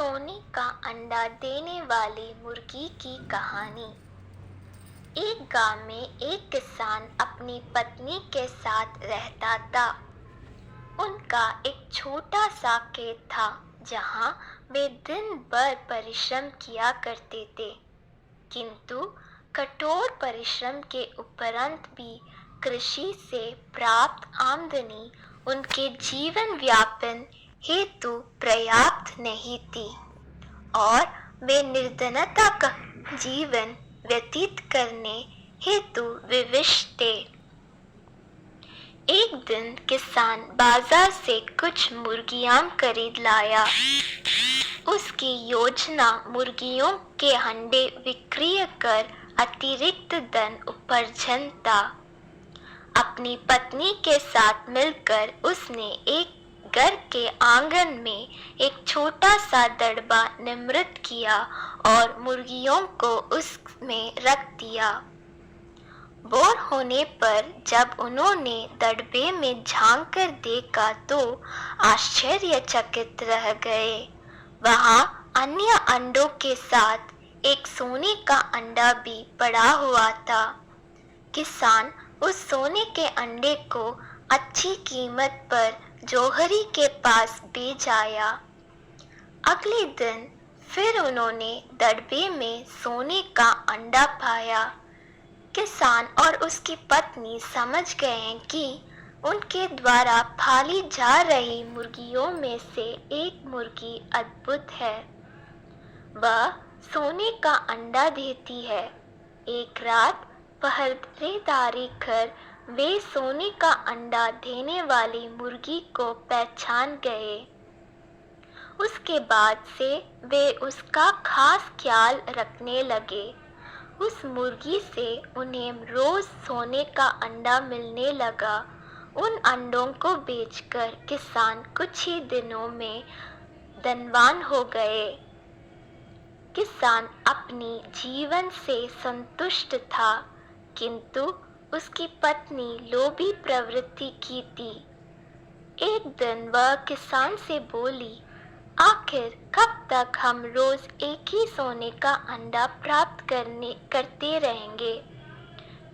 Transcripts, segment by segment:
सोने का अंडा देने वाली मुर्गी की कहानी। एक गांव में एक किसान अपनी पत्नी के साथ रहता था। उनका एक छोटा सा खेत था जहां वे दिन भर परिश्रम किया करते थे, किंतु कठोर परिश्रम के उपरांत भी कृषि से प्राप्त आमदनी उनके जीवन यापन हेतु पर्याप्त नहीं थी और वे निर्धनता का जीवन व्यतीत करने हेतु विवश थे। एक दिन किसान बाजार से कुछ मुर्गियां खरीद लाया। उसकी योजना मुर्गियों के अंडे विक्रय कर अतिरिक्त धन उपार्जन था। अपनी पत्नी के साथ मिलकर उसने एक घर के आंगन में एक छोटा सा दड़बा निर्मित किया और मुर्गियों को उसमें रख दिया। बोर होने पर जब उन्होंने दड़बे में झांक कर देखा तो आश्चर्यचकित रह गए। वहां अन्य अंडों के साथ एक सोने का अंडा भी पड़ा हुआ था। किसान उस सोने के अंडे को अच्छी कीमत पर जौहरी के पास बेच आया। अगले दिन फिर उन्होंने दड़बे में सोने का अंडा पाया। किसान और उसकी पत्नी समझ गए कि उनके द्वारा पाली जा रही मुर्गियों में से एक मुर्गी अद्भुत है। वह सोने का अंडा देती है। एक रात पहरेदारी कर वे सोने का अंडा देने वाली मुर्गी को पहचान गए। उसके बाद से वे उसका खास ख्याल रखने लगे। उस मुर्गी से उन्हें रोज सोने का अंडा मिलने लगा। उन अंडों को बेचकर किसान कुछ ही दिनों में धनवान हो गए। किसान अपनी जीवन से संतुष्ट था, किंतु उसकी पत्नी लोभी प्रवृत्ति की थी। एक दिन वह किसान से बोली, आखिर कब तक हम रोज एक ही सोने का अंडा प्राप्त करते रहेंगे?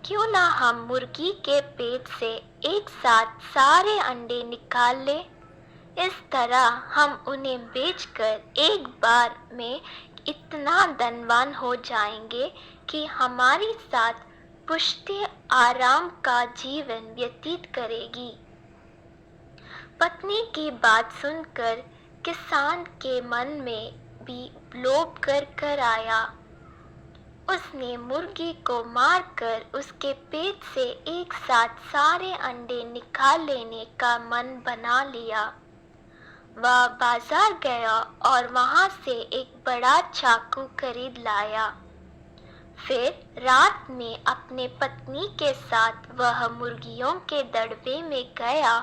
क्यों ना हम मुर्गी के पेट से एक साथ सारे अंडे निकाल लें? इस तरह हम उन्हें बेचकर एक बार में इतना धनवान हो जाएंगे कि हमारी साथ पुश्ते आराम का जीवन व्यतीत करेगी। पत्नी की बात सुनकर किसान के मन में भी लोभ कर आया। उसने मुर्गी को मारकर उसके पेट से एक साथ सारे अंडे निकाल लेने का मन बना लिया। वह बाजार गया और वहां से एक बड़ा चाकू खरीद लाया। फिर रात में अपने पत्नी के साथ वह मुर्गियों के दड़बे में गया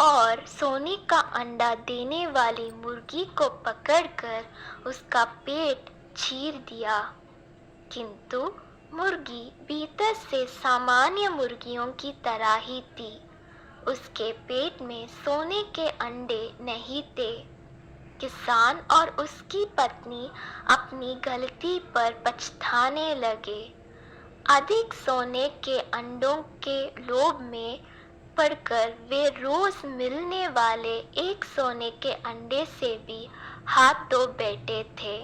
और सोने का अंडा देने वाली मुर्गी को पकड़कर उसका पेट चीर दिया, किंतु मुर्गी भीतर से सामान्य मुर्गियों की तरह ही थी। उसके पेट में सोने के अंडे नहीं थे। किसान और उसकी पत्नी अपनी गलती पर पछताने लगे। अधिक सोने के अंडों के लोभ में पड़कर वे रोज मिलने वाले एक सोने के अंडे से भी हाथ धो बैठे थे।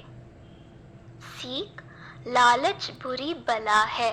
सीख, लालच बुरी बला है।